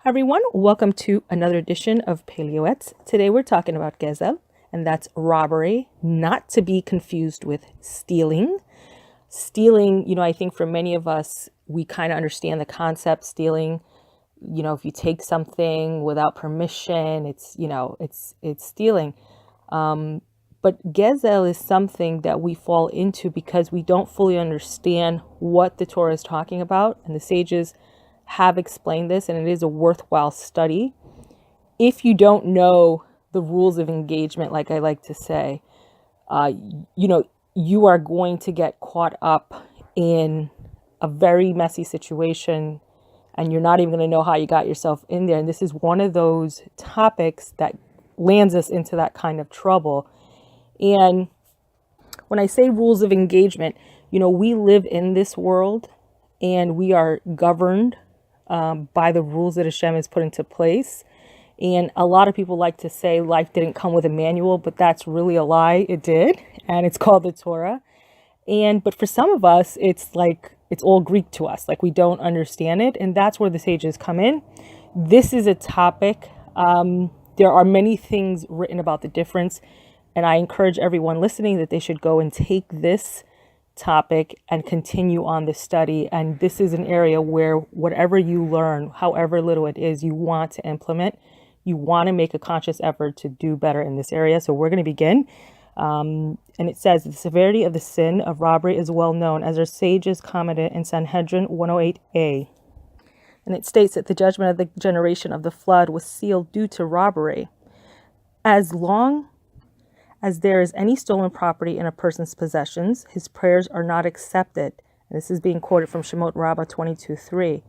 Everyone, welcome to another edition of Pele Yoetz. Today we're talking about gezel, and that's robbery, not to be confused with stealing. Stealing, I think for many of us, we kind of understand the concept stealing. If you take something without permission, it's stealing. But gezel is something that we fall into because we don't fully understand what the Torah is talking about, and the sages have explained this, and it is a worthwhile study. If you don't know the rules of engagement, like I like to say, you are going to get caught up in a very messy situation, and you're not even going to know how you got yourself in there. And this is one of those topics that lands us into that kind of trouble. And when I say rules of engagement, we live in this world and we are governed by the rules that HaShem has put into place. And a lot of people like to say life didn't come with a manual, but that's really a lie. It did. And it's called the Torah. But for some of us, it's like, it's all Greek to us. Like we don't understand it. And that's where the sages come in. This is a topic. There are many things written about the difference. And I encourage everyone listening that they should go and take this topic and continue on the study. And this is an area where whatever you learn, however little it is, you want to implement. You want to make a conscious effort to do better in this area. So we're going to begin. And it says the severity of the sin of robbery is well known, as our sages commented in Sanhedrin 108a. And it states that the judgment of the generation of the flood was sealed due to robbery. As long as there is any stolen property in a person's possessions, his prayers are not accepted. And this is being quoted from Shemot Rabbah 22:3.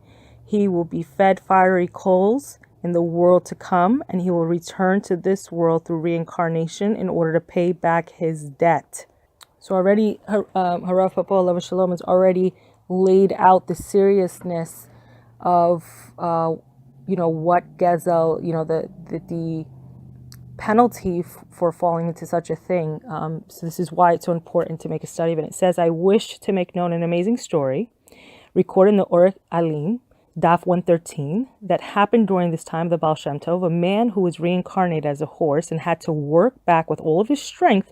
He will be fed fiery coals in the world to come, and he will return to this world through reincarnation in order to pay back his debt. So already, Harav Papo Alav Shalom has already laid out the seriousness of, what gezel, the penalty for falling into such a thing. So this is why it's so important to make a study of it. It says, I wish to make known an amazing story recorded in the Orech Alim, Daf 113, that happened during this time of the Baal Shem Tov, a man who was reincarnated as a horse and had to work back with all of his strength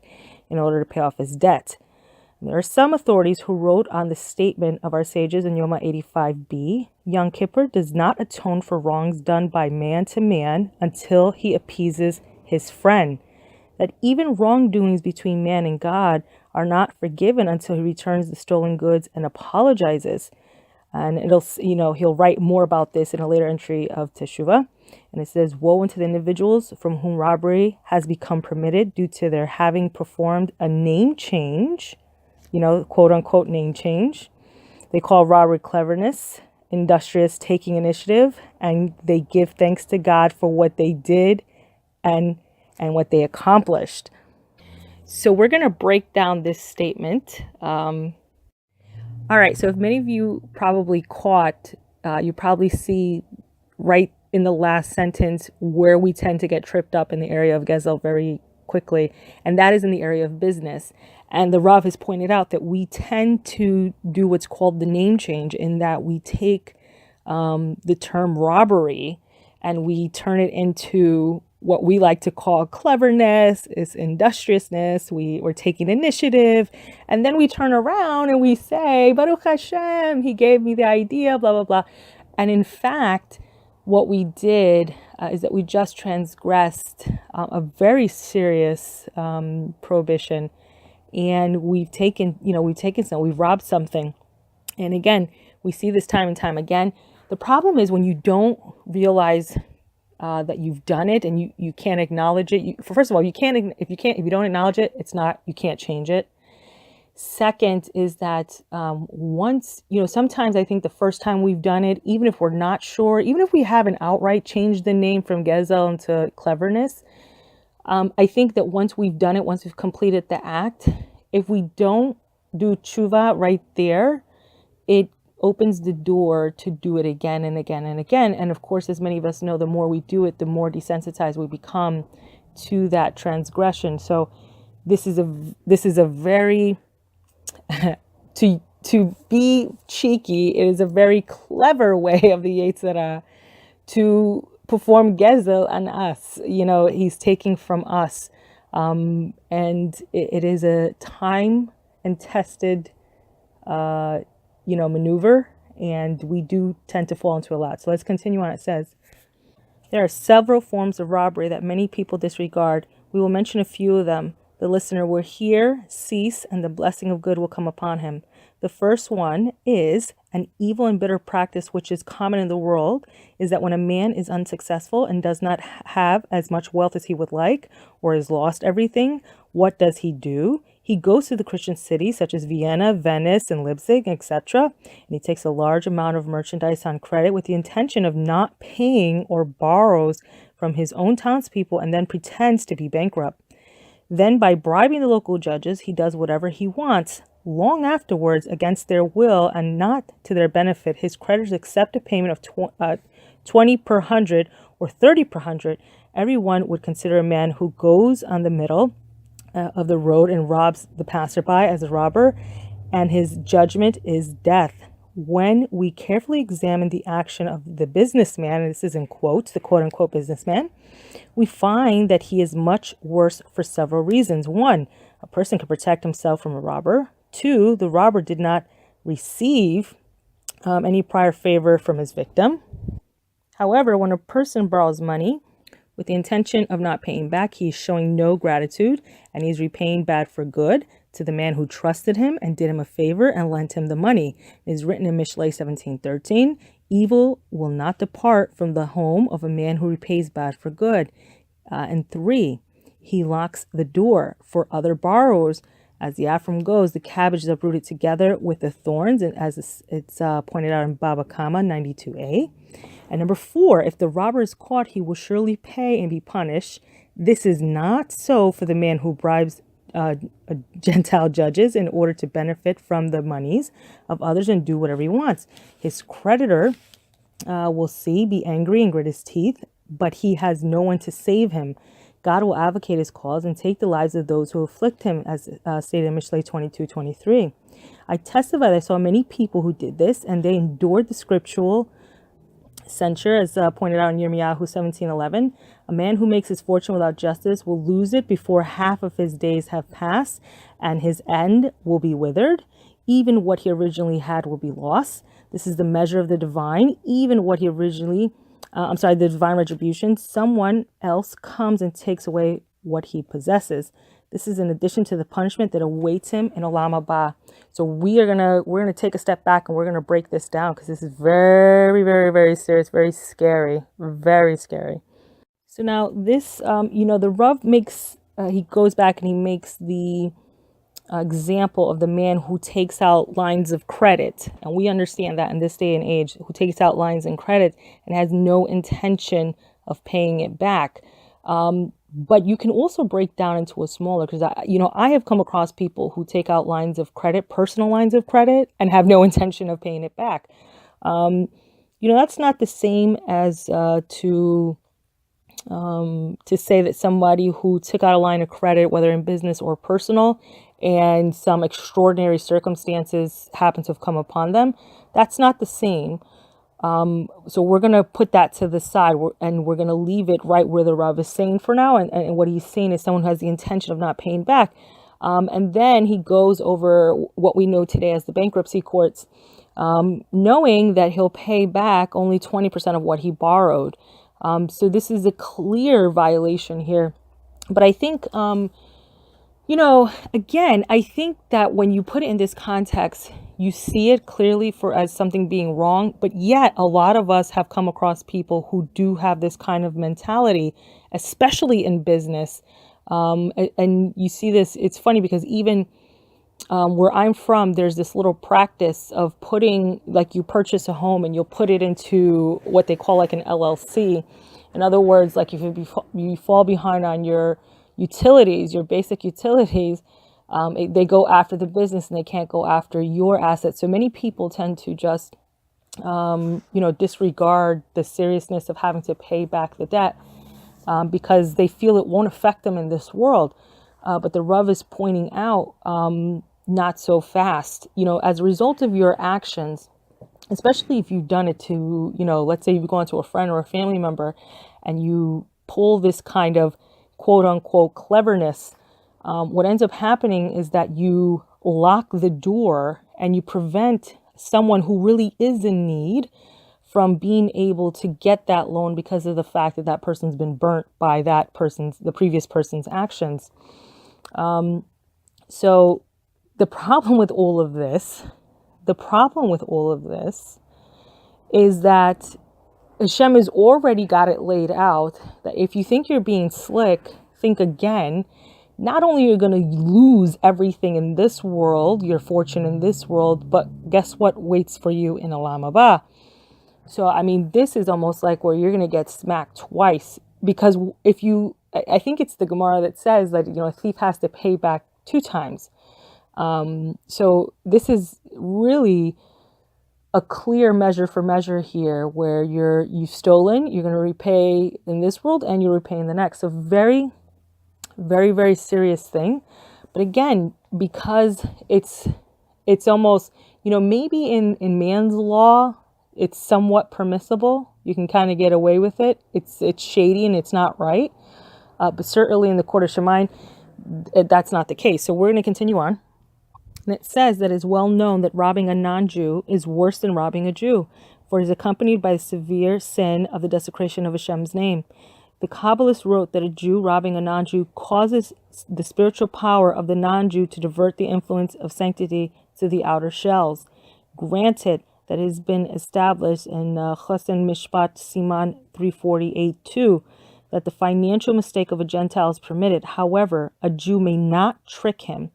in order to pay off his debt. And there are some authorities who wrote on the statement of our sages in Yoma 85b, Yom Kippur does not atone for wrongs done by man to man until he appeases his friend, that even wrongdoings between man and God are not forgiven until he returns the stolen goods and apologizes. And he'll write more about this in a later entry of Teshuvah. And it says, woe unto the individuals from whom robbery has become permitted due to their having performed a name change, quote unquote name change. They call robbery cleverness, industrious taking initiative, and they give thanks to God for what they did and what they accomplished. So we're going to break down this statement. All right, so if many of you probably caught, you probably see right in the last sentence where we tend to get tripped up in the area of gezel very quickly, and that is in the area of business. And the Rav has pointed out that we tend to do what's called the name change, in that we take the term robbery and we turn it into what we like to call cleverness, is industriousness. We're taking initiative, and then we turn around and we say, Baruch HaShem, he gave me the idea, blah, blah, blah. And in fact, what we did is that we just transgressed a very serious prohibition, and we've robbed something. And again, we see this time and time again. The problem is when you don't realize that you've done it and you can't acknowledge it. First of all, if you don't acknowledge it, you can't change it. Second is that once, sometimes I think the first time we've done it, even if we're not sure, even if we haven't outright changed the name from gezel into cleverness, I think that once we've done it, once we've completed the act, if we don't do tshuva right there, it opens the door to do it again and again and again. And of course, as many of us know, the more we do it, the more desensitized we become to that transgression. So this is a very to be cheeky, it is a very clever way of the Yetzirah to perform gezel on us. He's taking from us. And it is a time and tested, maneuver. And we do tend to fall into a lot. So let's continue on. It says, there are several forms of robbery that many people disregard. We will mention a few of them. The listener will hear, cease, and the blessing of good will come upon him. The first one is an evil and bitter practice which is common in the world, is that when a man is unsuccessful and does not have as much wealth as he would like, or has lost everything, what does he do? He goes to the Christian cities such as Vienna, Venice, and Leipzig, etc., and he takes a large amount of merchandise on credit with the intention of not paying, or borrows from his own townspeople and then pretends to be bankrupt. Then, by bribing the local judges, he does whatever he wants. Long afterwards, against their will and not to their benefit, his creditors accept a payment of 20 per hundred or 30 per hundred. Everyone would consider a man who goes on the middle of the road and robs the passerby as a robber, and his judgment is death. When we carefully examine the action of the businessman, and this is in quotes, the quote-unquote businessman, we find that he is much worse for several reasons. One, a person can protect himself from a robber. Two, the robber did not receive any prior favor from his victim. However, when a person borrows money with the intention of not paying back, he is showing no gratitude, and he is repaying bad for good to the man who trusted him and did him a favor and lent him the money. It is written in Mishlei 17:13, evil will not depart from the home of a man who repays bad for good. And 3, he locks the door for other borrowers. As the Afram goes, the cabbage is uprooted together with the thorns, and as it's pointed out in Baba Kama 92a. And number 4, if the robber is caught, he will surely pay and be punished. This is not so for the man who bribes Gentile judges in order to benefit from the monies of others and do whatever he wants. His creditor will be angry and grit his teeth, but he has no one to save him. God will advocate his cause and take the lives of those who afflict him, as stated in Mishlei 22:23. I testify that I saw many people who did this, and they endured the scriptural censure, as pointed out in Yirmiyahu 17:11. A man who makes his fortune without justice will lose it before half of his days have passed, and his end will be withered. Even what he originally had will be lost. This is the measure of the divine. Even what he originally, the divine retribution. Someone else comes and takes away what he possesses. This is in addition to the punishment that awaits him in Olam Haba. So we're gonna take a step back and we're gonna break this down, because this is very, very, very serious, very scary, very scary. So now this, the Rav makes, he goes back and he makes the example of the man who takes out lines of credit, and we understand that in this day and age, who takes out lines in credit and has no intention of paying it back. But you can also break down into a smaller, because I have come across people who take out lines of credit, personal lines of credit, and have no intention of paying it back. That's not the same as to say that somebody who took out a line of credit, whether in business or personal, and some extraordinary circumstances happen to have come upon them, that's not the same. So we're going to put that to the side, and we're going to leave it right where the Rav is saying for now. And what he's saying is someone who has the intention of not paying back. And then he goes over what we know today as the bankruptcy courts, knowing that he'll pay back only 20% of what he borrowed. So this is a clear violation here. But I think, again, I think that when you put it in this context, you see it clearly as something being wrong, but yet a lot of us have come across people who do have this kind of mentality, especially in business. And you see this, it's funny because even where I'm from, there's this little practice of putting, like, you purchase a home and you'll put it into what they call like an LLC. In other words, like if you fall behind on your utilities, your basic utilities, they go after the business and they can't go after your assets. So many people tend to just, disregard the seriousness of having to pay back the debt because they feel it won't affect them in this world. But the Rav is pointing out, not so fast. As a result of your actions, especially if you've done it to, let's say you've gone to a friend or a family member and you pull this kind of quote unquote cleverness. What ends up happening is that you lock the door and you prevent someone who really is in need from being able to get that loan because of the fact that that person's been burnt by the previous person's actions. So the problem with all of this, is that Hashem has already got it laid out that if you think you're being slick, think again. Not only are you going to lose everything in this world, your fortune in this world, but guess what waits for you in Olam Haba? So, I mean, this is almost like where you're going to get smacked twice, because I think it's the Gemara that says that, a thief has to pay back 2 times. So this is really a clear measure for measure here, where you've stolen, you're going to repay in this world and you repay in the next. So very, very, very serious thing. But again, because it's almost, maybe in man's law, it's somewhat permissible. You can kind of get away with it. It's shady and it's not right. But certainly in the court of Shemayim, that's not the case. So we're going to continue on. And it says that it's well known that robbing a non-Jew is worse than robbing a Jew, for it is accompanied by the severe sin of the desecration of Hashem's name. The Kabbalist wrote that a Jew robbing a non-Jew causes the spiritual power of the non-Jew to divert the influence of sanctity to the outer shells. Granted that it has been established in Choshen Mishpat Siman 348-2 that the financial mistake of a Gentile is permitted. However, a Jew may not trick him,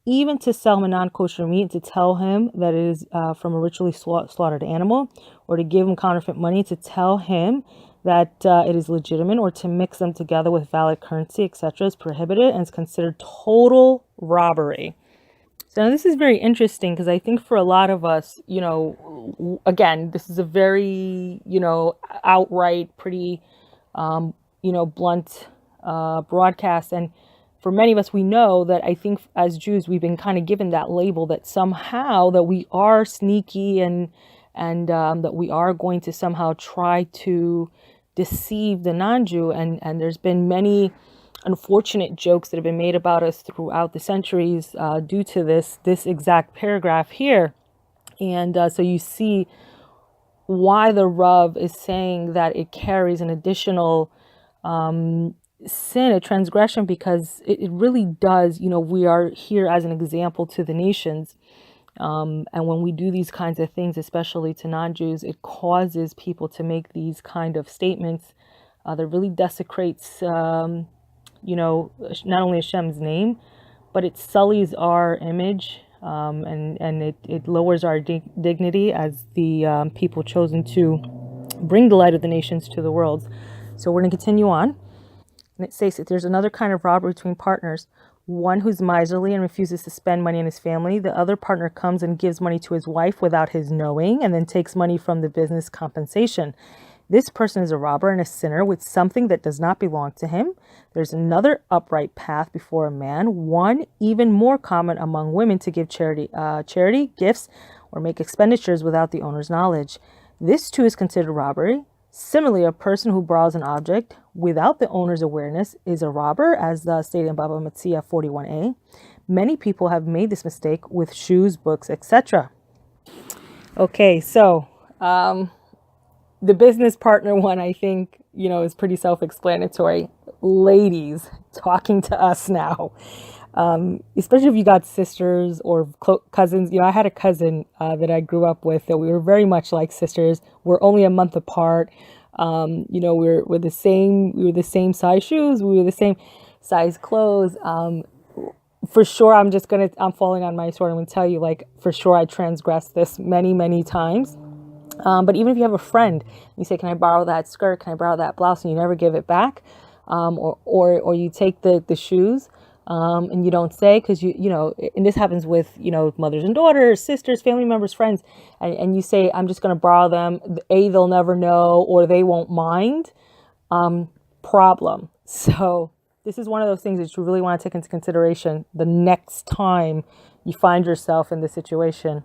even to sell him a non-kosher meat, to tell him that it is from a ritually slaughtered animal, or to give him counterfeit money, to tell him that it is legitimate, or to mix them together with valid currency, etc., is prohibited and is considered total robbery. So this is very interesting, because I think for a lot of us, again, this is a very, outright, pretty, blunt broadcast. And for many of us, we know that I think as Jews, we've been kind of given that label that somehow that we are sneaky and that we are going to somehow try to deceive the non-Jew. And there's been many unfortunate jokes that have been made about us throughout the centuries due to this exact paragraph here. And so you see why the Rav is saying that it carries an additional sin, a transgression, because it really does, we are here as an example to the nations. And when we do these kinds of things, especially to non-Jews, it causes people to make these kind of statements that really desecrates, not only Hashem's name, but it sullies our image, and it lowers our dignity as the people chosen to bring the light of the nations to the world. So we're going to continue on. And it says that there's another kind of robbery between partners. One who's miserly and refuses to spend money on his family. The other partner comes and gives money to his wife without his knowing, and then takes money from the business compensation. This person is a robber and a sinner with something that does not belong to him. There's another upright path before a man, one even more common among women, to give charity, gifts, or make expenditures without the owner's knowledge. This too is considered robbery. Similarly, a person who borrows an object without the owner's awareness is a robber, as stated in Baba Metzia 41a. Many people have made this mistake with shoes, books, etc. Okay, so the business partner one, I think, is pretty self-explanatory. Ladies, talking to us now. Especially if you got sisters or cousins. I had a cousin that I grew up with that we were very much like sisters. We're only a month apart. We're the same. We were the same size shoes. We were the same size clothes. For sure, I'm falling on my sword. I'm going to tell you, for sure, I transgressed this many, many times. But even if you have a friend, you say, "Can I borrow that skirt? Can I borrow that blouse?" and you never give it back, or you take the shoes. And you don't say, because and this happens with, mothers and daughters, sisters, family members, friends, and you say, "I'm just going to borrow them. A, they'll never know, or they won't mind." Problem. So this is one of those things that you really want to take into consideration the next time you find yourself in this situation.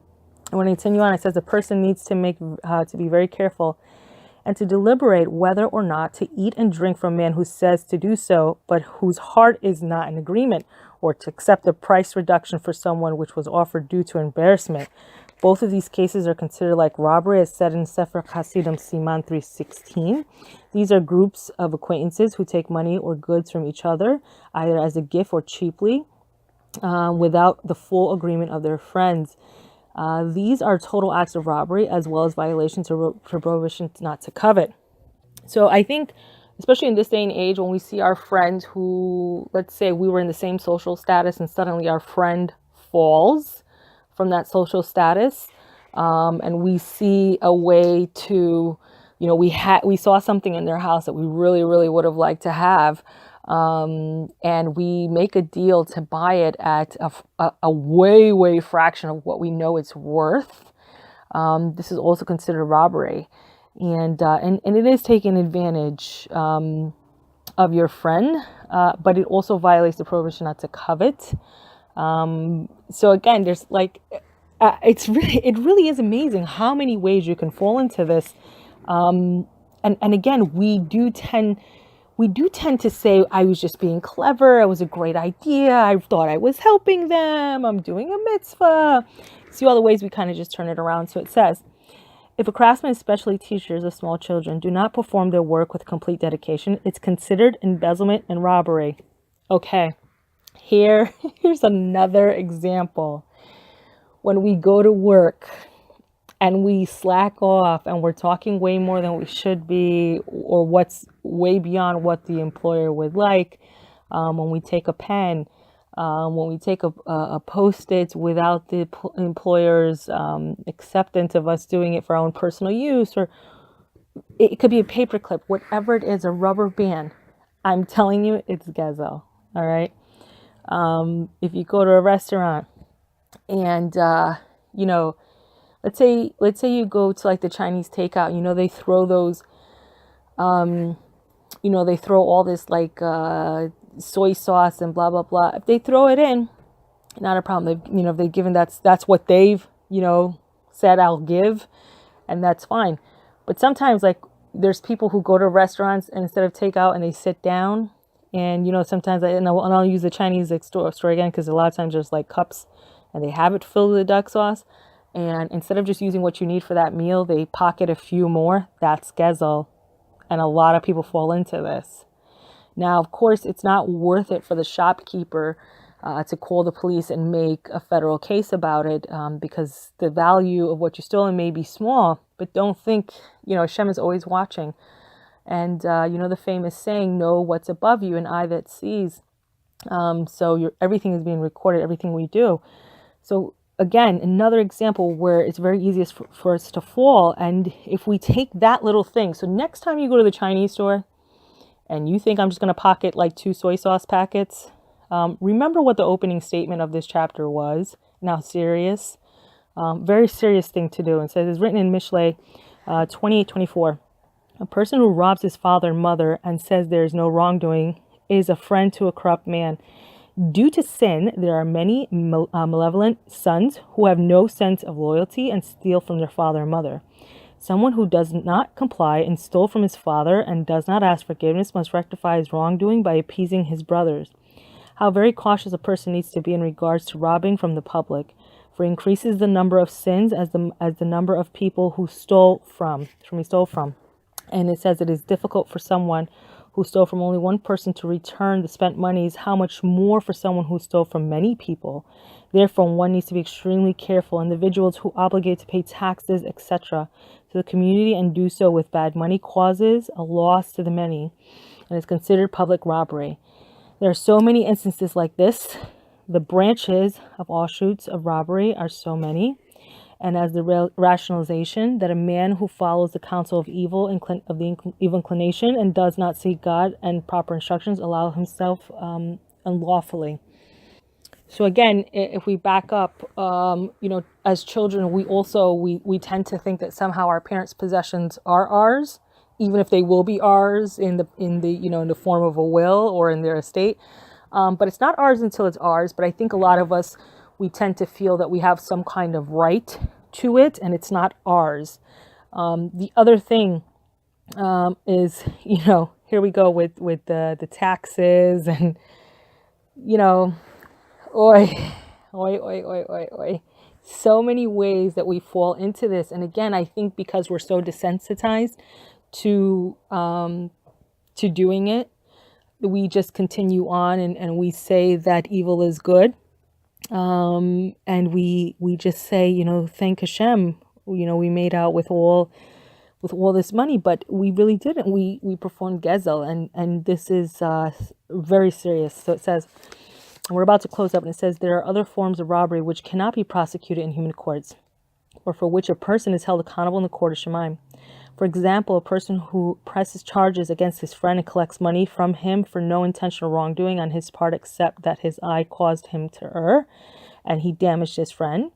And when I continue on, it says the person needs to to be very careful and to deliberate whether or not to eat and drink from a man who says to do so, but whose heart is not in agreement, or to accept a price reduction for someone which was offered due to embarrassment. Both of these cases are considered like robbery, as said in Sefer Hasidim Siman 3:16. These are groups of acquaintances who take money or goods from each other, either as a gift or cheaply, without the full agreement of their friends. These are total acts of robbery, as well as violations or prohibition not to covet. So I think, especially in this day and age, when we see our friends who, let's say we were in the same social status and suddenly our friend falls from that social status, and we see a way to, we saw something in their house that we really, really would have liked to have, and we make a deal to buy it at a way, way fraction of what we know it's worth. This is also considered robbery, and it is taking advantage of your friend, but it also violates the prohibition not to covet. So again, there's it really is amazing how many ways you can fall into this, and again, we do tend to say, I was just being clever. It was a great idea. I thought I was helping them. I'm doing a mitzvah. See all the ways we kind of just turn it around. So it says, if a craftsman, especially teachers of small children, do not perform their work with complete dedication, it's considered embezzlement and robbery. Okay, here's another example. When we go to work and we slack off and we're talking way more than we should be, or what's way beyond what the employer would like, when we take a pen, when we take a Post-it without the employer's acceptance of us doing it for our own personal use, or it could be a paper clip, whatever it is, a rubber band. I'm telling you, it's gazelle. All right. If you go to a restaurant and, let's say you go to like the Chinese takeout, they throw those, they throw all this like soy sauce and blah, blah, blah. If they throw it in, not a problem. They've given that's what they've, said I'll give, and that's fine. But sometimes like there's people who go to restaurants and instead of takeout and they sit down, and sometimes I'll use the Chinese store again, because a lot of times there's like cups and they have it filled with the duck sauce. And instead of just using what you need for that meal, they pocket a few more. That's gezel. And a lot of people fall into this. Now, of course, it's not worth it for the shopkeeper to call the police and make a federal case about it, because the value of what you stolen may be small. But don't think, HaShem is always watching. And, the famous saying, know what's above you, an eye that sees. So everything is being recorded, everything we do. So again, another example where it's very easiest for us to fall. And if we take that little thing, so next time you go to the Chinese store and you think I'm just going to pocket like 2 soy sauce packets, remember what the opening statement of this chapter was, and how serious, very serious thing to do. It says, it's written in Mishlei 28:24. A person who robs his father and mother and says there is no wrongdoing is a friend to a corrupt man. Due to sin, there are many malevolent sons who have no sense of loyalty and steal from their father and mother. Someone who does not comply and stole from his father and does not ask forgiveness must rectify his wrongdoing by appeasing his brothers. How very cautious a person needs to be in regards to robbing from the public, for it increases the number of sins as the number of people who stole from. And it says it is difficult for someone who stole from only one person to return the spent monies, how much more for someone who stole from many people. Therefore, one needs to be extremely careful. Individuals who obligate to pay taxes, etc., to the community and do so with bad money causes a loss to the many, and is considered public robbery. There are so many instances like this. The branches of offshoots of robbery are so many. And as the rationalization that a man who follows the counsel of evil inclination and does not seek God and proper instructions allow himself unlawfully. So again, if we back up, as children, we tend to think that somehow our parents' possessions are ours, even if they will be ours in the form of a will or in their estate. But it's not ours until it's ours. But I think a lot of us, we tend to feel that we have some kind of right to it and it's not ours. The other thing is, here we go with the taxes and, oi, oi, oi, oi, oi, oi. So many ways that we fall into this. And again, I think because we're so desensitized to doing it, we just continue on and we say that evil is good. And we just say, thank HaShem, we made out with all this money, but we really didn't. We performed gezel, and this is very serious. So it says, and we're about to close up, and it says, there are other forms of robbery which cannot be prosecuted in human courts, or for which a person is held accountable in the court of Shemaim. For example, a person who presses charges against his friend and collects money from him for no intentional wrongdoing on his part except that his eye caused him to err, and he damaged his friend.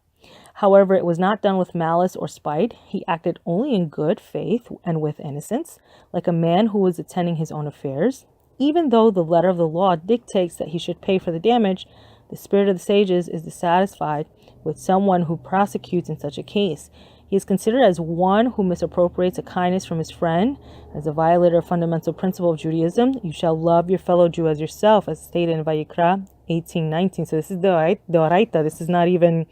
However, it was not done with malice or spite. He acted only in good faith and with innocence, like a man who was attending his own affairs. Even though the letter of the law dictates that he should pay for the damage, the spirit of the sages is dissatisfied with someone who prosecutes in such a case. He is considered as one who misappropriates a kindness from his friend, as a violator of fundamental principle of Judaism. You shall love your fellow Jew as yourself, as stated in Vayikra 18:19. So this is the Oraita. This is not even,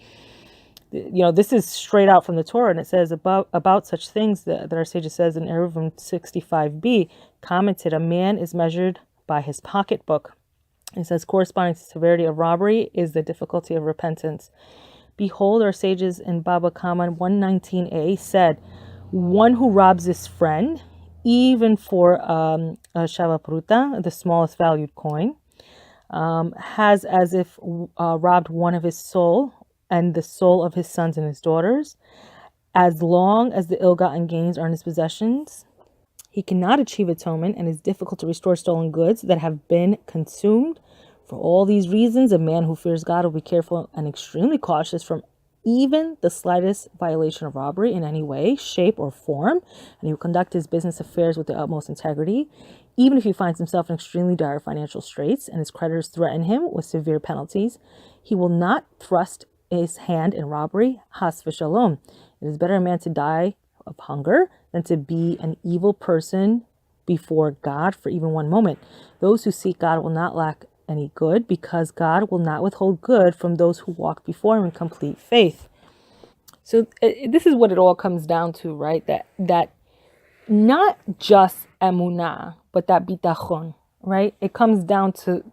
this is straight out from the Torah, and it says about such things that our sages says in Eruvim 65b, commented, a man is measured by his pocketbook. It says, corresponding to severity of robbery is the difficulty of repentance. Behold, our sages in Baba Kama 119a said, one who robs his friend, even for a shava pruta, the smallest valued coin, has as if robbed one of his soul and the soul of his sons and his daughters. As long as the ill-gotten gains are in his possessions, he cannot achieve atonement, and it is difficult to restore stolen goods that have been consumed. For all these reasons, a man who fears God will be careful and extremely cautious from even the slightest violation of robbery in any way, shape, or form, and he will conduct his business affairs with the utmost integrity. Even if he finds himself in extremely dire financial straits and his creditors threaten him with severe penalties, he will not thrust his hand in robbery. Has v'shalom. It is better a man to die of hunger than to be an evil person before God for even one moment. Those who seek God will not lack any good, because God will not withhold good from those who walk before him in complete faith. So this is what it all comes down to, right? That not just emunah, but that bitachon, right? It comes down to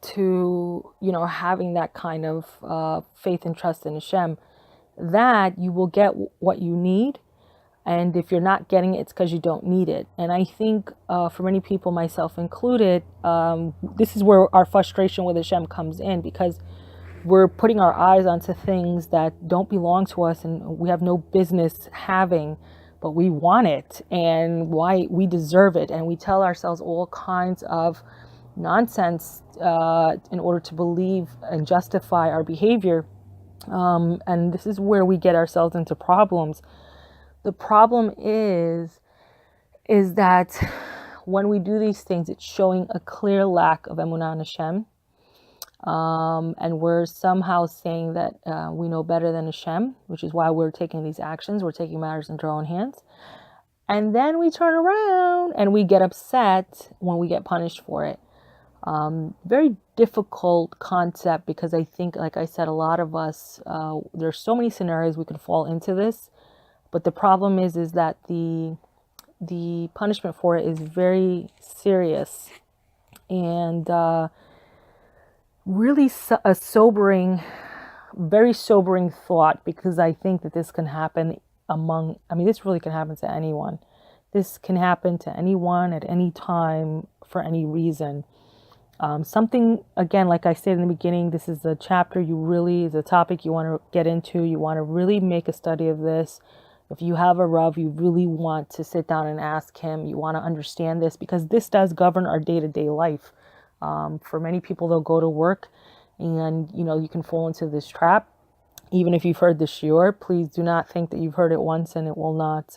having that kind of faith and trust in Hashem, that you will get what you need. And if you're not getting it, it's because you don't need it. And I think for many people, myself included, this is where our frustration with Hashem comes in, because we're putting our eyes onto things that don't belong to us and we have no business having, but we want it and why we deserve it. And we tell ourselves all kinds of nonsense in order to believe and justify our behavior. And this is where we get ourselves into problems. The problem is that when we do these things, it's showing a clear lack of emunah in Hashem. And we're somehow saying that we know better than Hashem, which is why we're taking these actions. We're taking matters into our own hands. And then we turn around and we get upset when we get punished for it. Very difficult concept, because I think, like I said, a lot of us, there's so many scenarios we could fall into this. But the problem is that the punishment for it is very serious and really a sobering, very sobering thought, because I think that this can happen this really can happen to anyone. This can happen to anyone at any time for any reason. Something, again, like I said in the beginning, this is a chapter is a topic you want to get into. You want to really make a study of this. If you have a Rav, you really want to sit down and ask him. You want to understand this, because this does govern our day-to-day life. For many people, they'll go to work and, you can fall into this trap. Even if you've heard the shiur, please do not think that you've heard it once and it will not,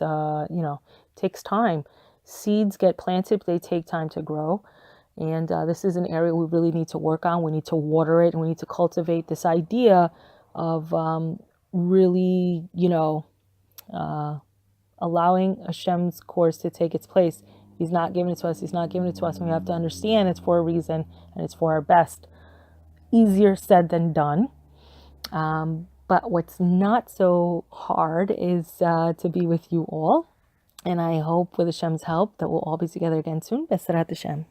takes time. Seeds get planted, but they take time to grow. And this is an area we really need to work on. We need to water it, and we need to cultivate this idea of really, allowing Hashem's course to take its place. He's not giving it to us. He's not giving it to us. And we have to understand it's for a reason and it's for our best. Easier said than done. But what's not so hard is to be with you all. And I hope with Hashem's help that we'll all be together again soon. Bezrat HaShem.